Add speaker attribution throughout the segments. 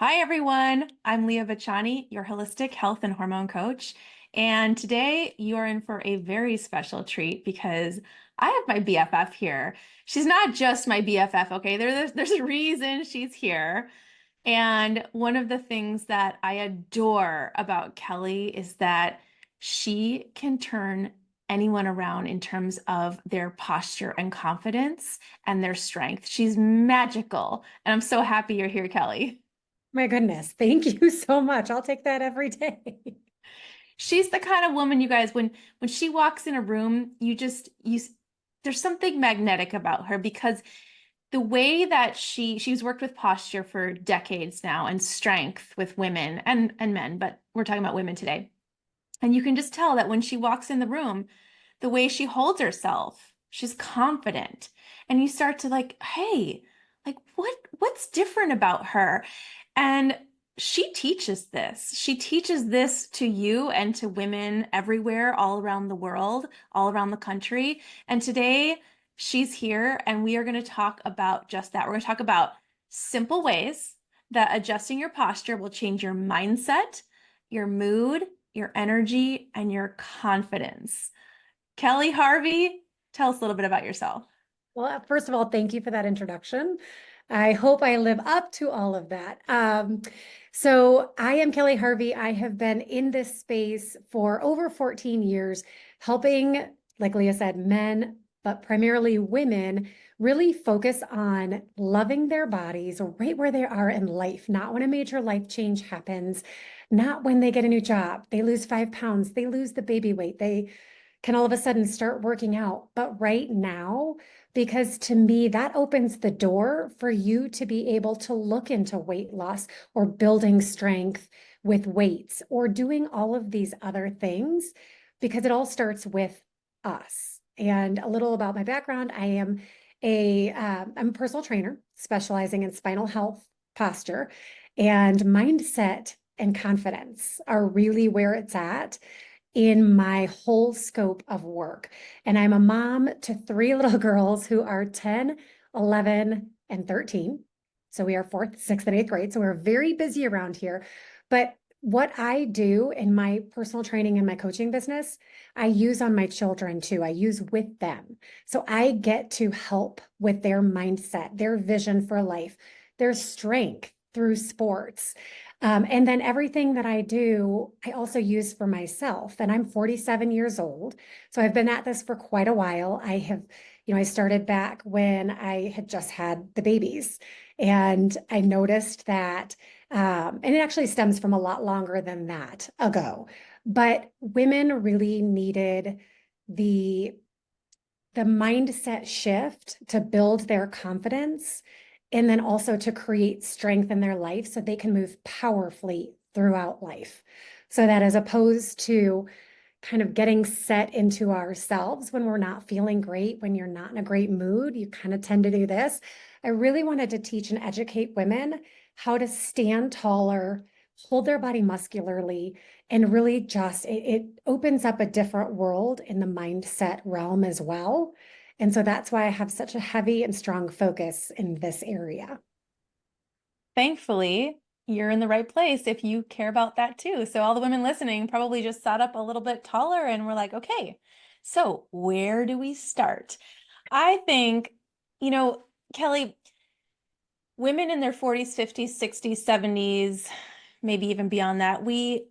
Speaker 1: Hi, everyone. I'm Leah Vachani, your holistic health and hormone coach. And today you are in for a very special treat because I have my BFF here. She's not just my BFF, okay? There's a reason she's here. And one of the things that I adore about Kelli is that she can turn anyone around in terms of their posture and confidence and their strength. She's magical. And I'm so happy you're here, Kelli.
Speaker 2: My goodness. Thank you so much. I'll take that every day.
Speaker 1: She's the kind of woman, you guys, when she walks in a room, there's something magnetic about her because the way that she's worked with posture for decades now and strength with women and men, but we're talking about women today. And you can just tell that when she walks in the room, the way she holds herself, she's confident. And you start to like, hey, like what's different about her? And she teaches this. She teaches this to you and to women everywhere, all around the world, all around the country. And today she's here and we are going to talk about just that. We're going to talk about simple ways that adjusting your posture will change your mindset, your mood, your energy, and your confidence. Kelli Harvey, tell us a little bit about yourself.
Speaker 2: Well, first of all, thank you for that introduction. I hope I live up to all of that. So I am Kelli Harvey. I have been in this space for over 14 years, helping, like Leah said, men, but primarily women, really focus on loving their bodies right where they are in life, not when a major life change happens, not when they get a new job, they lose 5 pounds, they lose the baby weight, they can all of a sudden start working out. But right now, because to me, that opens the door for you to be able to look into weight loss or building strength with weights or doing all of these other things, because it all starts with us. And a little about my background, I'm a personal trainer specializing in spinal health, posture, and mindset and confidence are really where it's at in my whole scope of work. And I'm a mom to three little girls who are 10, 11, and 13. So we are fourth, sixth, and eighth grade. So we're very busy around here. But what I do in my personal training and my coaching business, I use on my children too. I use with them. So I get to help with their mindset, their vision for life, their strength through sports. And then everything that I do, I also use for myself. And I'm 47 years old. So I've been at this for quite a while. I started back when I had just had the babies. And I noticed that, and it actually stems from a lot longer than that ago. But women really needed the the mindset shift to build their confidence and then also to create strength in their life so they can move powerfully throughout life. So that as opposed to kind of getting set into ourselves when we're not feeling great, when you're not in a great mood, you kind of tend to do this. I really wanted to teach and educate women how to stand taller, hold their body muscularly, and really just it opens up a different world in the mindset realm as well. And so that's why I have such a heavy and strong focus in this area.
Speaker 1: Thankfully, you're in the right place if you care about that too. So all the women listening probably just sat up a little bit taller and were like, okay, so where do we start? I think, you know, Kelli, women in their 40s, 50s, 60s, 70s, maybe even beyond that, we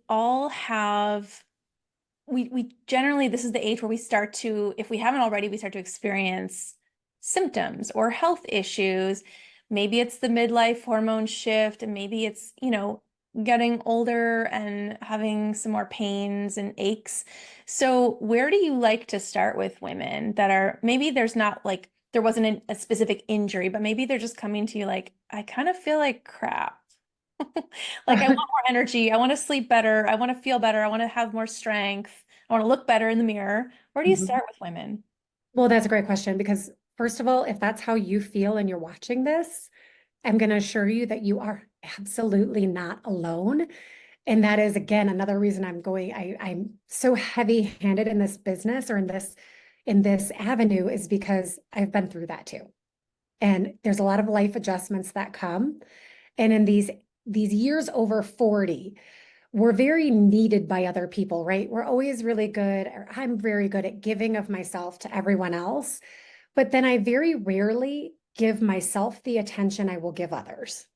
Speaker 1: generally, this is the age where we start to, if we haven't already, we start to experience symptoms or health issues. Maybe it's the midlife hormone shift, and maybe it's, getting older and having some more pains and aches. So where do you like to start with women that are, maybe there's not like, there wasn't a specific injury, but maybe they're just coming to you like, I kind of feel like crap. Like I want more energy. I want to sleep better. I want to feel better. I want to have more strength. I want to look better in the mirror. Where do you
Speaker 2: Mhm.
Speaker 1: start with women?
Speaker 2: Well, that's a great question because, first of all, if that's how you feel and you're watching this, I'm going to assure you that you are absolutely not alone. And that is, again, another reason I'm so heavy-handed in this business or in this avenue is because I've been through that too. And there's a lot of life adjustments that come. And in these years over 40, we're very needed by other people, right? We're always really good, or I'm very good at giving of myself to everyone else, but then I very rarely give myself the attention I will give others.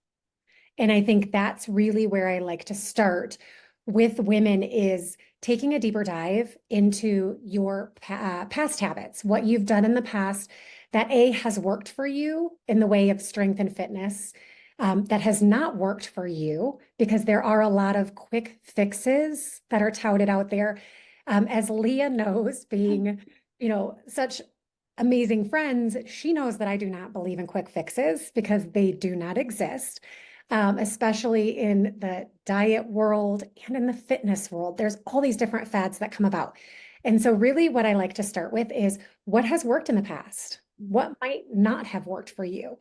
Speaker 2: And I think that's really where I like to start with women is taking a deeper dive into your past habits, what you've done in the past that has worked for you in the way of strength and fitness, that has not worked for you, because there are a lot of quick fixes that are touted out there. As Leah knows, being, such amazing friends, she knows that I do not believe in quick fixes because they do not exist. Especially in the diet world and in the fitness world. There's all these different fads that come about. And so really what I like to start with is what has worked in the past? What might not have worked for you?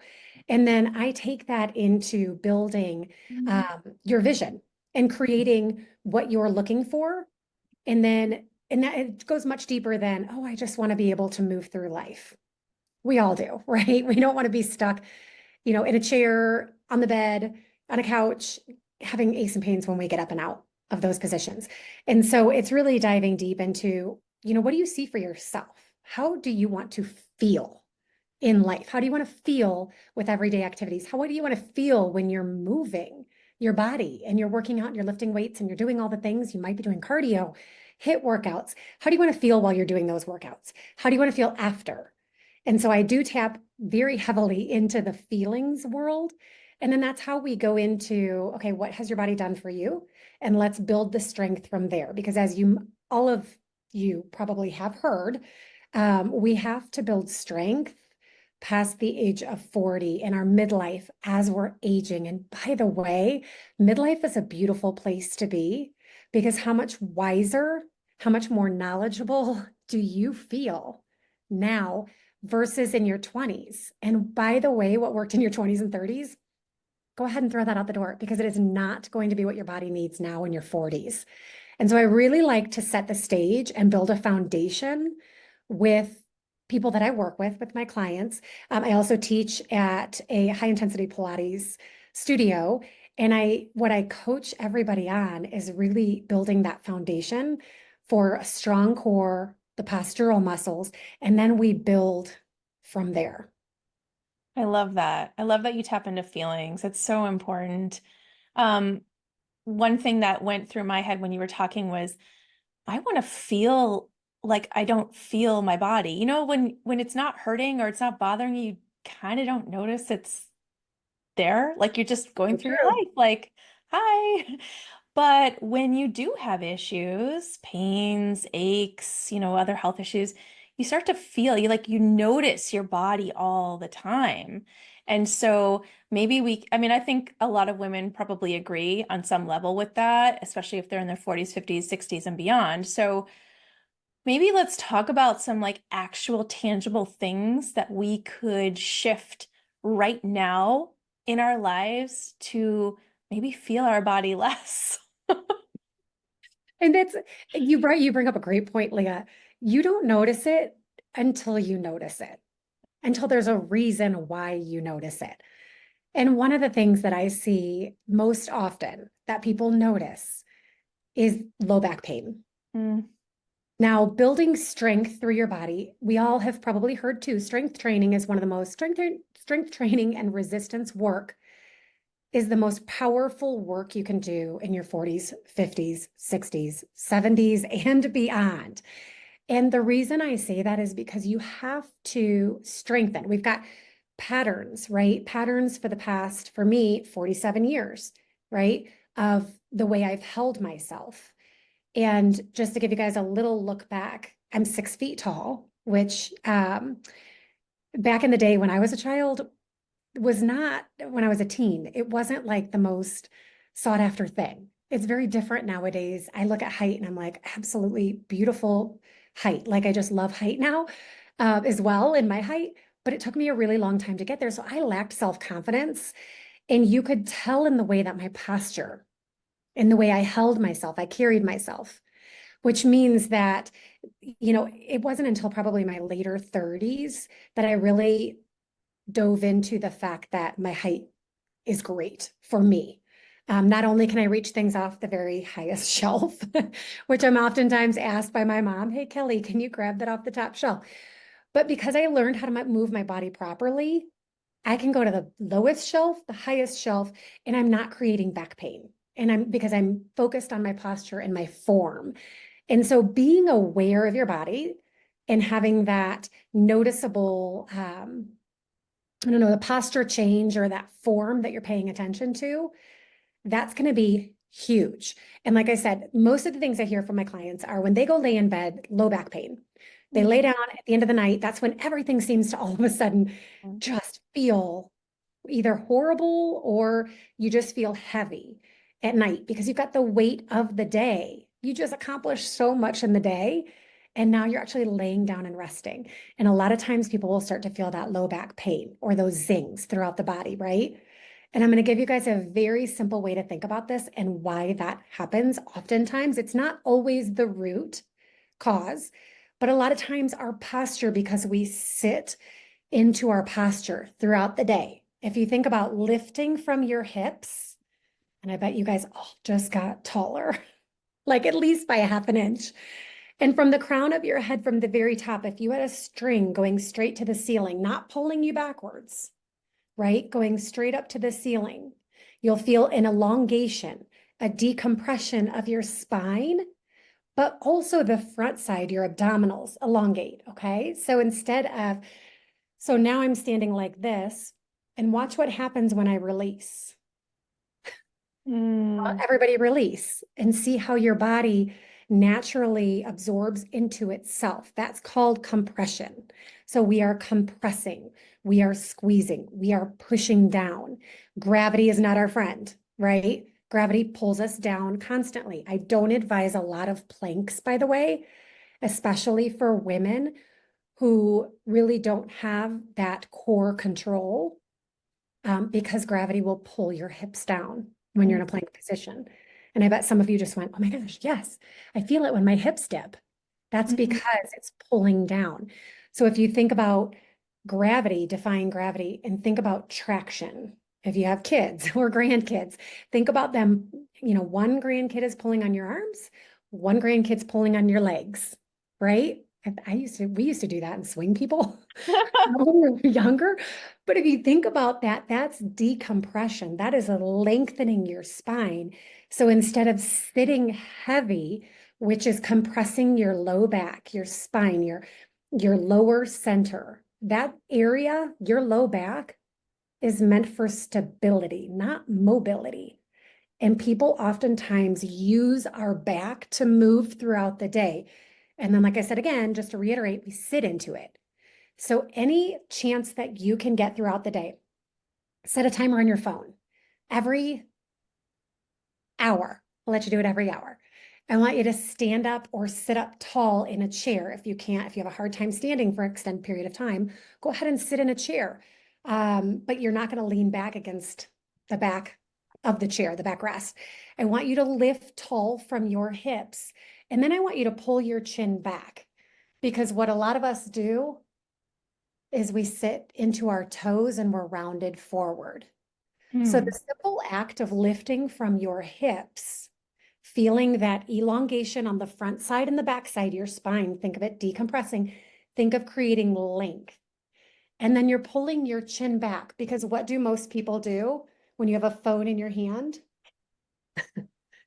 Speaker 2: And then I take that into building your vision and creating what you're looking for. And that it goes much deeper than, oh, I just want to be able to move through life. We all do, right? We don't want to be stuck in a chair, on the bed, on a couch, having aches and pains when we get up and out of those positions. And so it's really diving deep into, what do you see for yourself? How do you want to feel in life? How do you want to feel with everyday activities? What do you want to feel when you're moving your body and you're working out and you're lifting weights and you're doing all the things? You might be doing cardio, HIIT workouts. How do you want to feel while you're doing those workouts? How do you want to feel after? And so I do tap very heavily into the feelings world. And then that's how we go into, okay, what has your body done for you? And let's build the strength from there. Because as all of you probably have heard, we have to build strength past the age of 40 in our midlife as we're aging. And by the way, midlife is a beautiful place to be, because how much wiser, how much more knowledgeable do you feel now versus in your 20s? And by the way, what worked in your 20s and 30s, go ahead and throw that out the door, because it is not going to be what your body needs now in your 40s. And so I really like to set the stage and build a foundation with people that I work with my clients. I also teach at a high intensity Pilates studio. And what I coach everybody on is really building that foundation for a strong core, the postural muscles, and then we build from there.
Speaker 1: I love that. I love that you tap into feelings. It's so important. Um, One thing that went through my head when you were talking was, I want to feel like I don't feel my body. When it's not hurting or it's not bothering you, you kind of don't notice it's there. Like you're just going through your life, like, hi. But when you do have issues, pains, aches, other health issues, you start to feel you notice your body all the time. And so maybe I mean, I think a lot of women probably agree on some level with that, especially if they're in their 40s, 50s, 60s, and beyond. So maybe let's talk about some actual tangible things that we could shift right now in our lives to maybe feel our body less.
Speaker 2: And you bring up a great point, Leah. You don't notice it until you notice it, until there's a reason why you notice it. And one of the things that I see most often that people notice is low back pain.
Speaker 1: Mm.
Speaker 2: Now, building strength through your body, we all have probably heard too, strength training is one of the most strength training and resistance work is the most powerful work you can do in your 40s, 50s, 60s, 70s, and beyond. And the reason I say that is because you have to strengthen. We've got patterns, right? Patterns for the past, for me, 47 years, right? Of the way I've held myself. And just to give you guys a little look back, I'm 6 feet tall, which back in the day when I was a child was not, when I was a teen, it wasn't like the most sought after thing. It's very different nowadays. I look at height and I'm like, absolutely beautiful height. Like I just love height now as well in my height, but it took me a really long time to get there. So I lacked self-confidence. And you could tell in the way that my posture, in the way I held myself, I carried myself, which means that, it wasn't until probably my later 30s that I really dove into the fact that my height is great for me. Not only can I reach things off the very highest shelf, which I'm oftentimes asked by my mom, hey, Kelly, can you grab that off the top shelf? But because I learned how to move my body properly, I can go to the lowest shelf, the highest shelf, and I'm not creating back pain. And because I'm focused on my posture and my form. And so being aware of your body and having that noticeable, I don't know, the posture change or that form that you're paying attention to, that's going to be huge. And like I said, most of the things I hear from my clients are when they go lay in bed, low back pain. They lay down at the end of the night. That's when everything seems to all of a sudden just feel either horrible or you just feel heavy at night because you've got the weight of the day. You just accomplished so much in the day. And now you're actually laying down and resting. And a lot of times people will start to feel that low back pain or those zings throughout the body, right? And I'm going to give you guys a very simple way to think about this and why that happens. Oftentimes, it's not always the root cause, but a lot of times our posture, because we sit into our posture throughout the day. If you think about lifting from your hips, and I bet you guys all just got taller, like at least by a half an inch. And from the crown of your head, from the very top, if you had a string going straight to the ceiling, not pulling you backwards, right? Going straight up to the ceiling, you'll feel an elongation, a decompression of your spine, but also the front side, your abdominals elongate, okay? So now I'm standing like this, and watch what happens when I release. Everybody release and see how your body naturally absorbs into itself. That's called compression. So we are compressing, we are squeezing, we are pushing down. Gravity is not our friend, right? Gravity pulls us down constantly. I don't advise a lot of planks, by the way, especially for women who really don't have that core control, because gravity will pull your hips down when you're in a plank position. And I bet some of you just went, oh my gosh, yes, I feel it when my hips dip. That's because it's pulling down. So if you think about gravity, define gravity, and think about traction. If you have kids or grandkids, think about them, one grandkid is pulling on your arms, one grandkid's pulling on your legs, right? We used to do that and swing people when we were younger. But if you think about that, that's decompression. That is a lengthening your spine. So instead of sitting heavy, which is compressing your low back, your spine, your lower center, that area, your low back is meant for stability, not mobility. And people oftentimes use our back to move throughout the day. And then, like I said, again, just to reiterate, we sit into it. So any chance that you can get throughout the day, set a timer on your phone every hour. I'll let you do it every hour. I want you to stand up or sit up tall in a chair. If you can't, if you have a hard time standing for an extended period of time, go ahead and sit in a chair. But you're not going to lean back against the back of the chair, the backrest. I want you to lift tall from your hips. And then I want you to pull your chin back, because what a lot of us do is we sit into our toes and we're rounded forward. So the simple act of lifting from your hips, feeling that elongation on the front side and the back side of your spine, think of it decompressing, think of creating length. And then you're pulling your chin back, because what do most people do when you have a phone in your hand?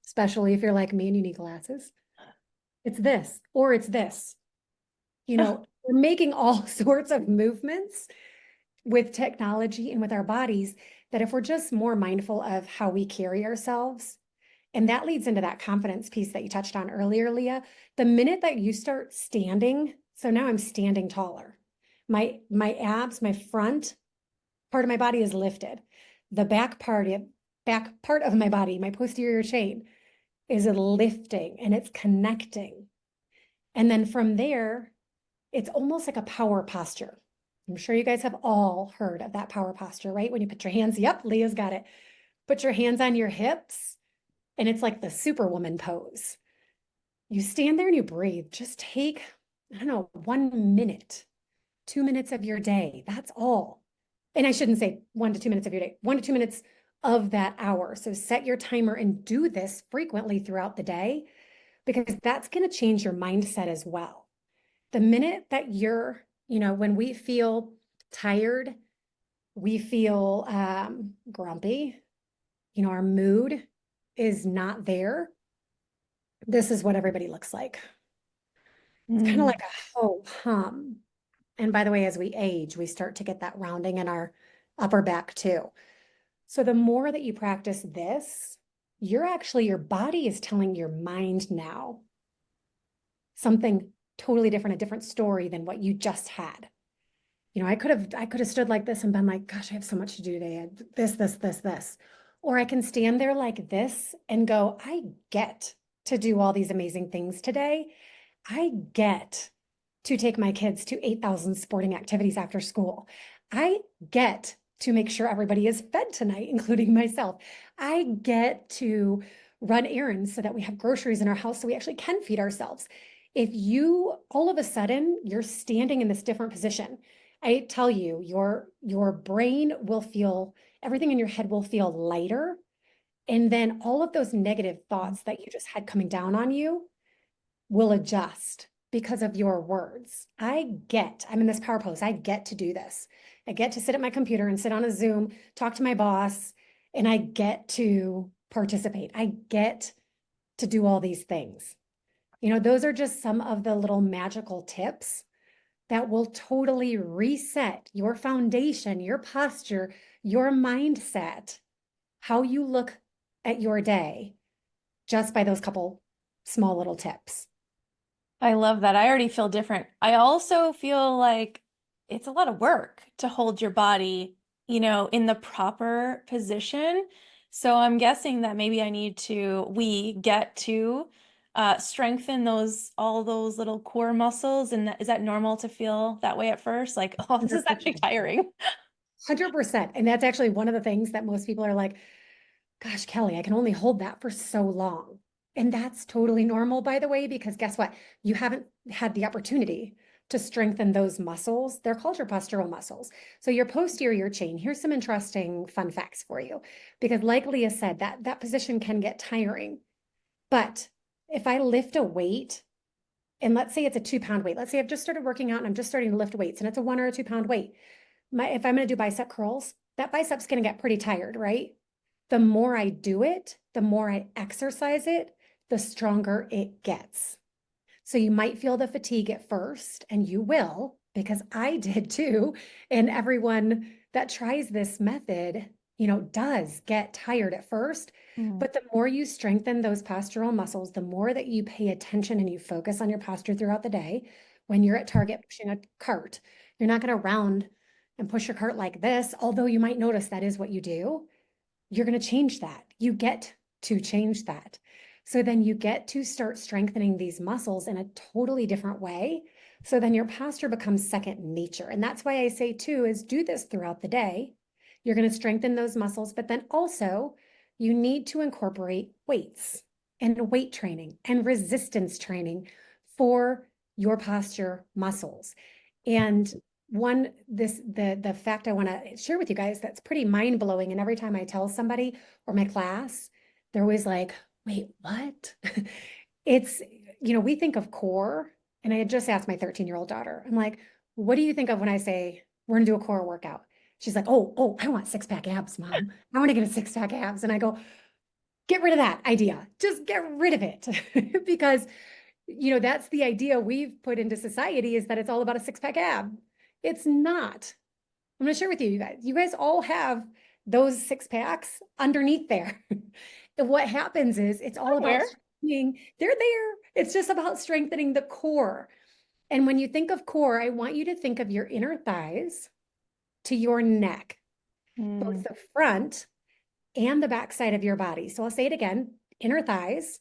Speaker 2: Especially if you're like me and you need glasses. It's this, or it's this. We're making all sorts of movements with technology and with our bodies that if we're just more mindful of how we carry ourselves, and that leads into that confidence piece that you touched on earlier, Leah, the minute that you start standing, so now I'm standing taller. My abs, my front part of my body is lifted. The back part of my body, my posterior chain, is lifting and it's connecting. And then from there, it's almost like a power posture. I'm sure you guys have all heard of that power posture, right? When you put your hands, yep, Leah's got it. Put your hands on your hips, and it's like the superwoman pose. You stand there and you breathe. Just take, I don't know, 1 minute, 2 minutes of your day. That's all. And I shouldn't say 1 to 2 minutes of your day, 1 to 2 minutes of that hour. So set your timer and do this frequently throughout the day because that's going to change your mindset as well. The minute that when we feel tired, we feel grumpy, our mood is not there. This is what everybody looks like. It's kind of
Speaker 1: Mm.
Speaker 2: like a ho hum. And by the way, as we age, we start to get that rounding in our upper back too. So the more that you practice this, your body is telling your mind now something totally different, a different story than what you just had. I could have stood like this and been like, gosh, I have so much to do today. This. Or I can stand there like this and go, I get to do all these amazing things today. I get to take my kids to 8,000 sporting activities after school. I get to make sure everybody is fed tonight, including myself. I get to run errands so that we have groceries in our house so we actually can feed ourselves. If you all of a sudden you're standing in this different position, I tell you, your brain will feel, everything in your head will feel lighter. And then all of those negative thoughts that you just had coming down on you will adjust because of your words. I'm in this power pose. I get to do this. I get to sit at my computer and sit on a Zoom, talk to my boss, and I get to participate. I get to do all these things. Those are just some of the little magical tips that will totally reset your foundation, your posture, your mindset, how you look at your day just by those couple small little tips.
Speaker 1: I love that. I already feel different. I also feel like it's a lot of work to hold your body, in the proper position. So I'm guessing that maybe we get to strengthen all those little core muscles. And is that normal to feel that way at first? Like, oh, this is actually
Speaker 2: 100%.
Speaker 1: tiring.
Speaker 2: 100%. And that's actually one of the things that most people are like, gosh, Kelly, I can only hold that for so long. And that's totally normal, by the way, because guess what? You haven't had the opportunity to strengthen those muscles. They're called your postural muscles. So your posterior chain, here's some interesting fun facts for you. Because like Leah said, that position can get tiring. But if I lift a weight, and let's say it's a 2-pound weight, let's say I've just started working out and I'm just starting to lift weights and it's a 1 or a 2-pound weight. If I'm going to do bicep curls, that bicep's going to get pretty tired, right? The more I do it, the more I exercise it, the stronger it gets. So you might feel the fatigue at first, and you will, because I did too. And everyone that tries this method, does get tired at first.
Speaker 1: Mm.
Speaker 2: But the more you strengthen those postural muscles, the more that you pay attention and you focus on your posture throughout the day. When you're at Target pushing a cart, you're not going to round and push your cart like this, although you might notice that is what you do. You're going to change that. You get to change that. So then you get to start strengthening these muscles in a totally different way. So then your posture becomes second nature. And that's why I say too, is do this throughout the day. You're going to strengthen those muscles, but then also you need to incorporate weights and weight training and resistance training for your posture muscles. And the fact I want to share with you guys that's pretty mind-blowing. And every time I tell somebody or my class, they're always like, wait, what? It's, we think of core. And I had just asked my 13-year-old daughter, I'm like, what do you think of when I say we're gonna do a core workout? She's like, oh, I want 6-pack abs, mom. I want to get a 6-pack abs. And I go, get rid of that idea. Just get rid of it. Because, that's the idea we've put into society is that it's all about a 6-pack ab. It's not. I'm going to share with you, you guys. You guys all have those 6-packs underneath there. And what happens is it's all about
Speaker 1: Somewhere.
Speaker 2: strengthening. They're there. It's just about strengthening the core. And when you think of core, I want you to think of your inner thighs to your neck, both
Speaker 1: Mm.
Speaker 2: the front and the back side of your body. So I'll say it again, inner thighs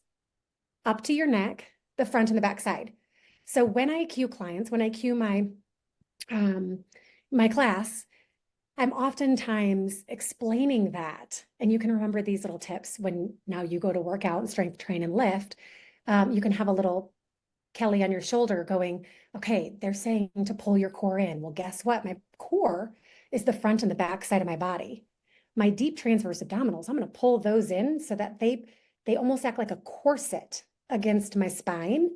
Speaker 2: up to your neck, the front and the back side. So when I cue clients, when I cue my class, I'm oftentimes explaining that, and you can remember these little tips when now you go to work out and strength train and lift. You can have a little Kelly on your shoulder going, okay, they're saying to pull your core in. Well, guess what? My core is the front and the back side of my body. my deep transverse abdominals, I'm going to pull those in so that they almost act like a corset against my spine,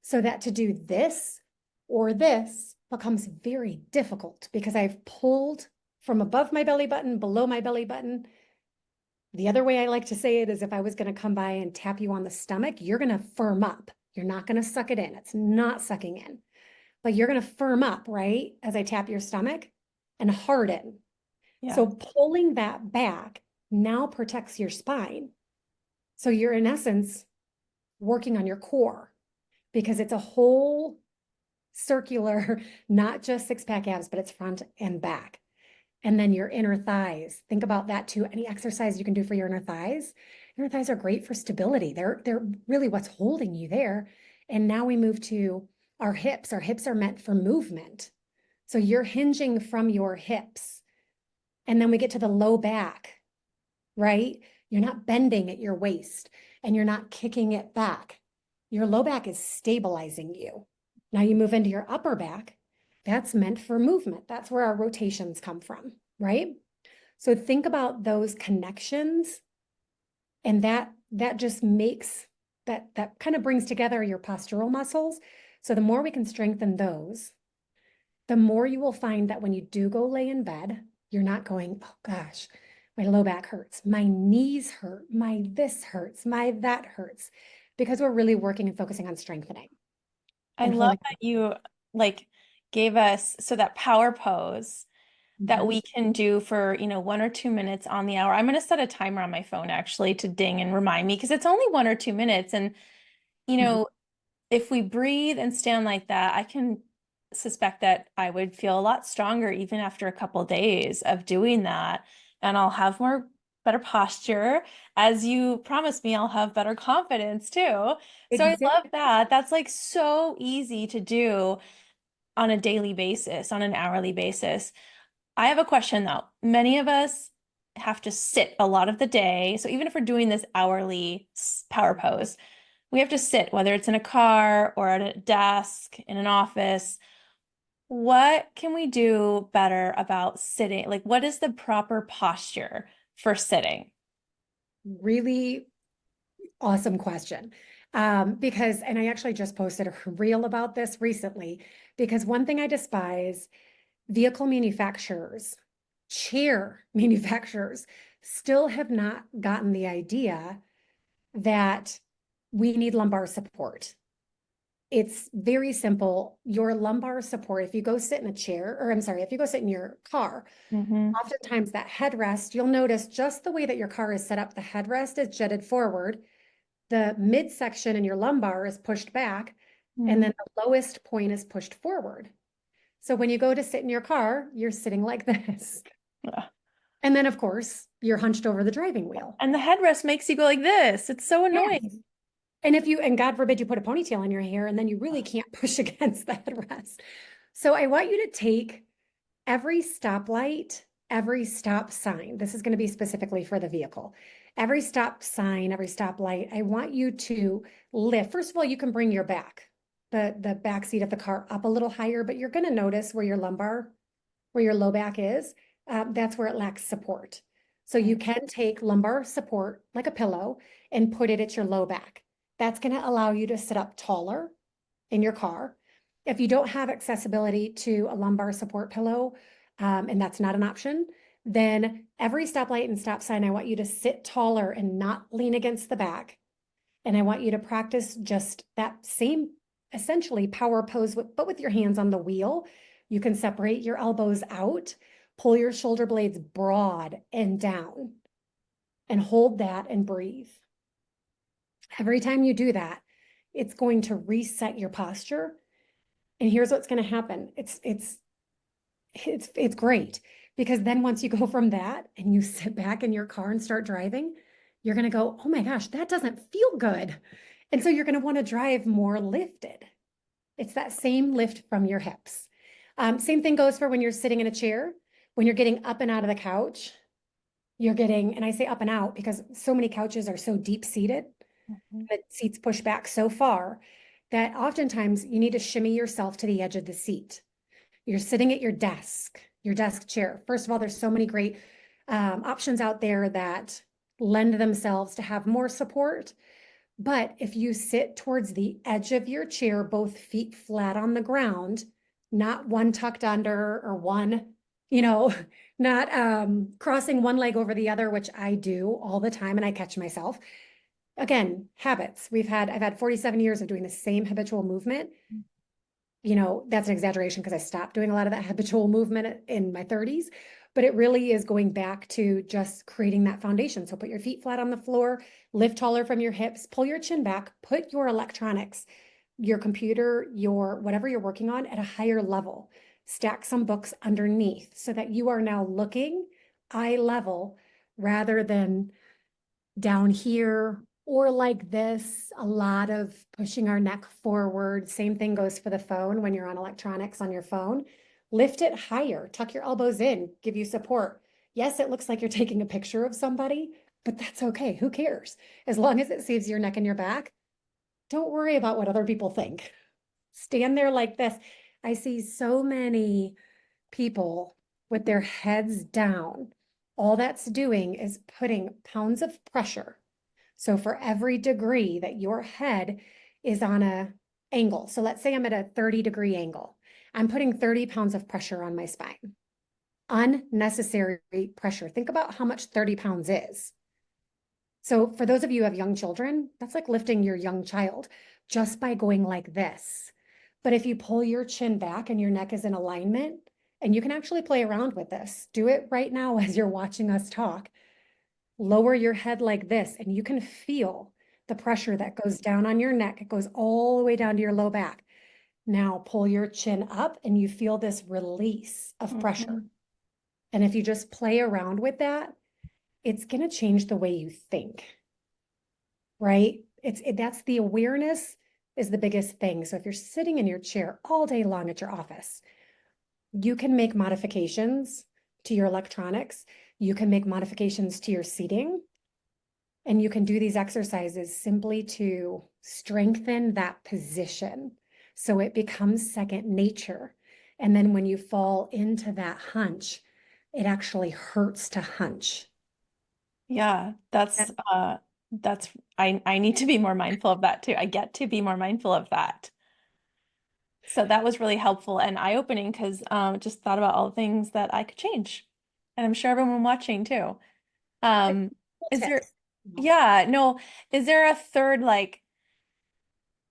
Speaker 2: so that to do this or this becomes very difficult because I've pulled from above my belly button, below my belly button. The other way I like to say it is if I was going to come by and tap you on the stomach, you're going to firm up. You're not going to suck it in. It's not sucking in, but you're going to firm up, right? As I tap your stomach and harden.
Speaker 1: Yeah.
Speaker 2: So pulling that back now protects your spine. So you're in essence working on your core because it's a whole circular, not just six pack abs, but it's front and back. And then your inner thighs. Think about that too. Any exercise you can do for your inner thighs. Inner thighs are great for stability. They're really what's holding you there. And now we move to our hips. Our hips are meant for movement. So you're hinging from your hips. And then we get to the low back, right? You're not bending at your waist and you're not kicking it back. Your low back is stabilizing you. Now you move into your upper back. That's meant for movement. That's where our rotations come from, right? So think about those connections, and that just makes that kind of brings together your postural muscles. So the more we can strengthen those, the more you will find that when you do go lay in bed, you're not going, oh gosh, my low back hurts, my knees hurt, my this hurts, my that hurts, because we're really working and focusing on strengthening
Speaker 1: I
Speaker 2: and
Speaker 1: love
Speaker 2: holding.
Speaker 1: that you like gave us so that power pose that
Speaker 2: Mhm.
Speaker 1: we can do for, 1 or 2 minutes on the hour. I'm going to set a timer on my phone actually to ding and remind me because it's only 1 or 2 minutes. And, you
Speaker 2: Mhm.
Speaker 1: know, if we breathe and stand like that, I can suspect that I would feel a lot stronger even after a couple days of doing that. And I'll have better posture. As you promised me, I'll have better confidence too. So I love
Speaker 2: Exactly.
Speaker 1: that. That's like so easy to do on a daily basis, on an hourly basis. I have a question though. Many of us have to sit a lot of the day. So even if we're doing this hourly power pose, we have to sit, whether it's in a car or at a desk, in an office. What can we do better about sitting? Like, what is the proper posture for sitting?
Speaker 2: Really awesome question. Because, and I actually just posted a reel about this recently, because one thing I despise, vehicle manufacturers, chair manufacturers still have not gotten the idea that we need lumbar support. It's very simple. Your lumbar support, if you go sit in a chair, or I'm sorry, if you go sit in your car,
Speaker 1: Mm-hmm.
Speaker 2: oftentimes that headrest, you'll notice just the way that your car is set up, the headrest is jutted forward, the midsection in your lumbar is pushed back, and
Speaker 1: Mm-hmm.
Speaker 2: then the lowest point is pushed forward. So when you go to sit in your car, you're sitting like this. And then, of course, you're hunched over the driving wheel.
Speaker 1: And the headrest makes you go like this. It's so
Speaker 2: Yes.
Speaker 1: annoying.
Speaker 2: And God forbid you put a ponytail in your hair, and then you really can't push against the headrest. So I want you to take every stoplight, every stop sign. This is going to be specifically for the vehicle. Every stop sign, every stoplight, I want you to lift. First of all, you can bring your back, the back seat of the car up a little higher, but you're going to notice where your lumbar, where your low back is. That's where it lacks support. So you can take lumbar support like a pillow and put it at your low back. That's going to allow you to sit up taller in your car. If you don't have accessibility to a lumbar support pillow, and that's not an option, then every stoplight and stop sign, I want you to sit taller and not lean against the back. And I want you to practice just that same essentially power pose, but with your hands on the wheel. You can separate your elbows out, pull your shoulder blades broad and down, and hold that and breathe. Every time you do that, it's going to reset your posture. And here's what's going to happen. It's great, because then once you go from that and you sit back in your car and start driving, you're going to go, oh my gosh, that doesn't feel good. And so you're going to want to drive more lifted. It's that same lift from your hips. Same thing goes for when you're sitting in a chair, when you're getting up and out of the couch, you're getting, and I say up and out because so many couches are so deep seated,
Speaker 1: Mhm.
Speaker 2: the seats push back so far that oftentimes you need to shimmy yourself to the edge of the seat. You're sitting at your desk chair. First of all, there's so many great options out there that lend themselves to have more support. But if you sit towards the edge of your chair, both feet flat on the ground, not one tucked under or one, you know, not crossing one leg over the other, which I do all the time and I catch myself. Again, habits. I've had 47 years of doing the same habitual movement. You know, that's an exaggeration because I stopped doing a lot of that habitual movement in my 30s, but it really is going back to just creating that foundation. So put your feet flat on the floor, lift taller from your hips, pull your chin back, put your electronics, your computer, your whatever you're working on at a higher level. Stack some books underneath so that you are now looking eye level rather than down here or like this, a lot of pushing our neck forward. Same thing goes for the phone when you're on electronics on your phone. Lift it higher, tuck your elbows in, give you support. Yes, it looks like you're taking a picture of somebody, but that's okay. Who cares? As long as it saves your neck and your back, don't worry about what other people think. Stand there like this. I see so many people with their heads down. All that's doing is putting pounds of pressure. So for every degree that your head is on a angle, so let's say I'm at a 30-degree angle, I'm putting 30 pounds of pressure on my spine. Unnecessary pressure. Think about how much 30 pounds is. So for those of you who have young children, that's like lifting your young child just by going like this. But if you pull your chin back and your neck is in alignment, and you can actually play around with this, do it right now as you're watching us talk. Lower your head like this, and you can feel the pressure that goes down on your neck. It goes all the way down to your low back. Now pull your chin up, and you feel this release of pressure. And if you just play around with that, it's going to change the way you think, right? That's the awareness is the biggest thing. So if you're sitting in your chair all day long at your office, you can make modifications to your electronics. You can make modifications to your seating. And you can do these exercises simply to strengthen that position so it becomes second nature. And then when you fall into that hunch, it actually hurts to hunch.
Speaker 1: Yeah, that's I need to be more mindful of that too. I get to be more mindful of that. So that was really helpful and eye-opening because just thought about all the things that I could change. And I'm sure everyone watching too. Is there,
Speaker 2: Tips.
Speaker 1: yeah, no, is there a third like,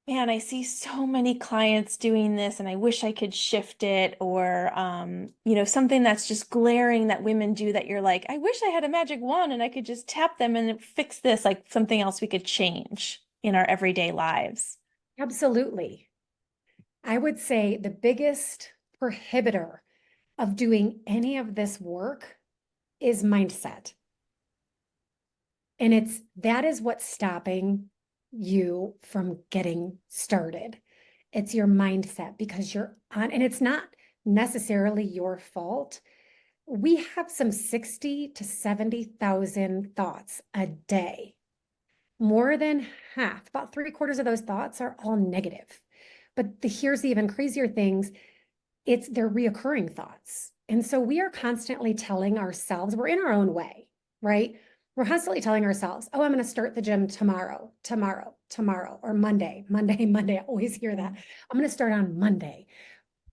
Speaker 1: man, I see so many clients doing this and I wish I could shift it or something that's just glaring that women do that you're like, I wish I had a magic wand and I could just tap them and fix this, like something else we could change in our everyday lives.
Speaker 2: Absolutely. I would say the biggest prohibitor of doing any of this work is mindset. And that is what's stopping you from getting started. It's your mindset because you're on, and it's not necessarily your fault. We have some 60 to 70,000 thoughts a day. More than half, about 3/4 of those thoughts are all negative. But here's the even crazier things. They're reoccurring thoughts. And so we are constantly telling ourselves, we're in our own way, right? We're constantly telling ourselves, oh, I'm going to start the gym tomorrow, or Monday, Monday, Monday. I always hear that. I'm going to start on Monday.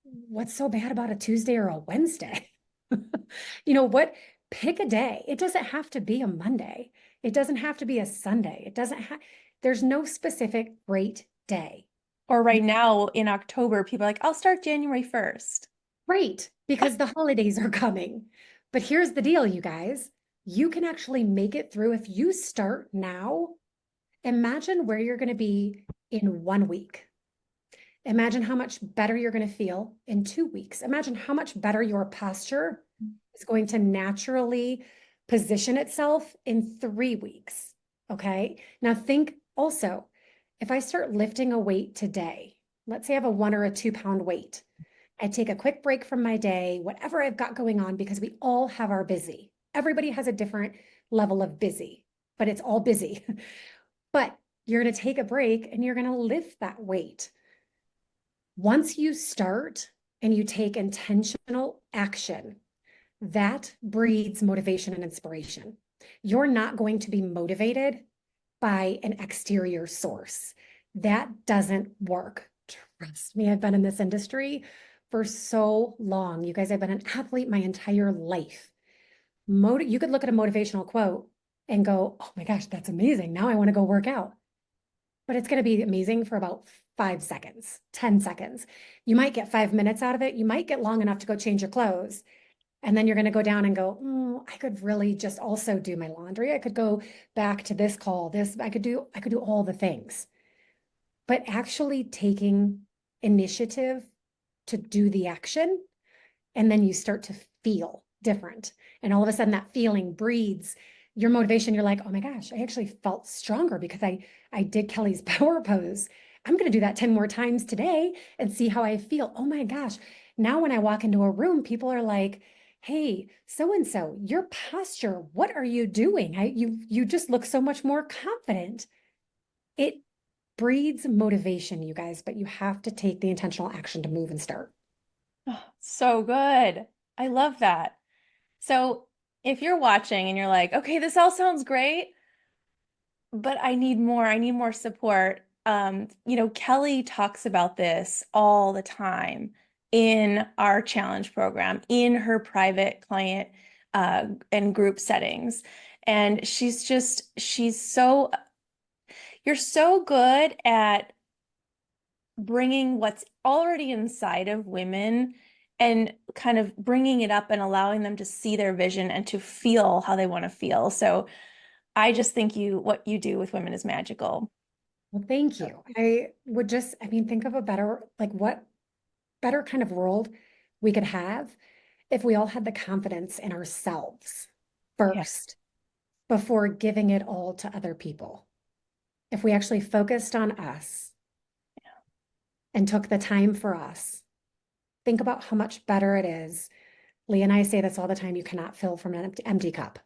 Speaker 2: What's so bad about a Tuesday or a Wednesday? You know what? Pick a day. It doesn't have to be a Monday. It doesn't have to be a Sunday. There's no specific great day.
Speaker 1: Or right now in October, people are like, I'll start January 1st.
Speaker 2: Right, because the holidays are coming. But here's the deal, you guys. You can actually make it through if you start now. Imagine where you're going to be in 1 week. Imagine how much better you're going to feel in 2 weeks. Imagine how much better your posture is going to naturally position itself in 3 weeks. Okay. Now think also, if I start lifting a weight today, let's say I have a 1 or a 2 pound weight. I take a quick break from my day, whatever I've got going on, because we all have our busy. Everybody has a different level of busy, but it's all busy. But you're going to take a break and you're going to lift that weight. Once you start and you take intentional action, That breeds motivation and inspiration. You're not going to be motivated by an exterior source. That doesn't work. Trust me, I've been in this industry for so long. You guys, I've been an athlete my entire life. You could look at a motivational quote and go, oh my gosh, that's amazing. Now I want to go work out. But it's going to be amazing for about 5 seconds, 10 seconds. You might get 5 minutes out of it. You might get long enough to go change your clothes. And then you're going to go down and go, I could really just also do my laundry. I could go back to this call, I could do all the things. But actually taking initiative to do the action, and then you start to feel different. And all of a sudden that feeling breeds your motivation. You're like, oh my gosh, I actually felt stronger because I did Kelly's power pose. I'm going to do that 10 more times today and see how I feel. Oh my gosh. Now when I walk into a room, people are like, hey, so and so, your posture, what are you doing? You just look so much more confident. It breeds motivation, you guys, but you have to take the intentional action to move and start.
Speaker 1: Oh, so good. I love that. So if you're watching and you're like, okay, this all sounds great, but I need more support. Kelli talks about this all the time in our challenge program, in her private client and group settings. And you're so good at bringing what's already inside of women and kind of bringing it up and allowing them to see their vision and to feel how they want to feel. So I just think what you do with women is magical.
Speaker 2: Well, thank you. I mean, think of a better, like what better kind of world we could have if we all had the confidence in ourselves
Speaker 1: Yeah.
Speaker 2: first before giving it all to other people. If we actually focused on us and took the time for us, think about how much better it is. Leah and I say this all the time. You cannot fill from an empty cup.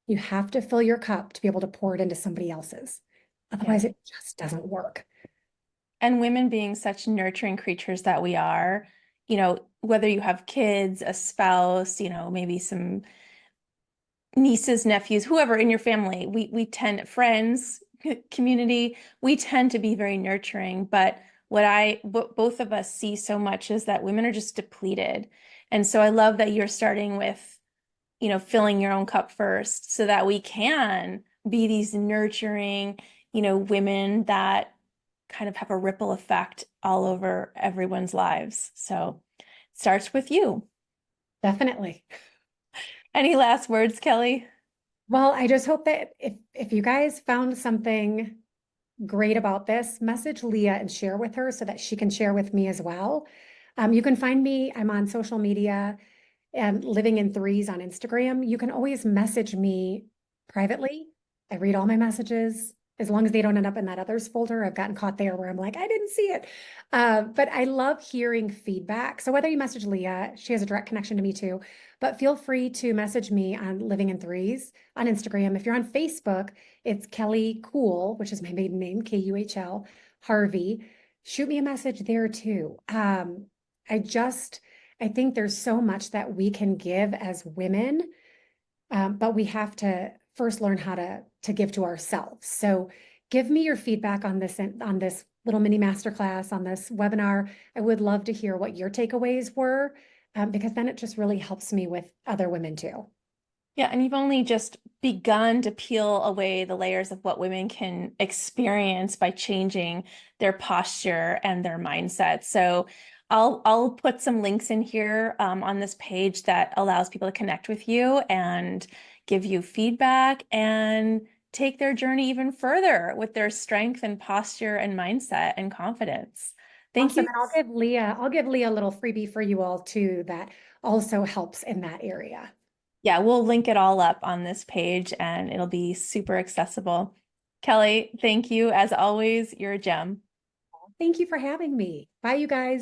Speaker 2: You have to fill your cup to be able to pour it into somebody else's.
Speaker 1: Yeah.
Speaker 2: Otherwise, it just doesn't work.
Speaker 1: And women being such nurturing creatures that we are, whether you have kids, a spouse, maybe some nieces, nephews, whoever in your family, we tend, friends, community, we tend to be very nurturing. But what both of us see so much is that women are just depleted. And so I love that you're starting with, filling your own cup first so that we can be these nurturing, women that kind of have a ripple effect all over everyone's lives. So it starts with you.
Speaker 2: Definitely.
Speaker 1: Any last words, Kelli?
Speaker 2: Well, I just hope that if you guys found something great about this, message Leah and share with her so that she can share with me as well. You can find me, I'm on social media and living in threes on Instagram. You can always message me privately. I read all my messages as long as they don't end up in that others folder. I've gotten caught there where I'm like, I didn't see it. But I love hearing feedback. So whether you message Leah, she has a direct connection to me too, but feel free to message me on Living in Threes on Instagram. If you're on Facebook, it's Kelli Cool, which is my maiden name, Kuhl, Harvey. Shoot me a message there too. I just, I think there's so much that we can give as women, but we have to first learn how to give to ourselves. So give me your feedback on this little mini masterclass, on this webinar. I would love to hear what your takeaways were, because then it just really helps me with other women too.
Speaker 1: Yeah, and you've only just begun to peel away the layers of what women can experience by changing their posture and their mindset. So I'll put some links in here on this page that allows people to connect with you and give you feedback and take their journey even further with their strength and posture and mindset and confidence. Thank
Speaker 2: Awesome.
Speaker 1: you.
Speaker 2: And I'll give Leah a little freebie for you all too that also helps in that area.
Speaker 1: Yeah, we'll link it all up on this page and it'll be super accessible. Kelli, thank you. As always, you're a gem.
Speaker 2: Thank you for having me. Bye, you guys.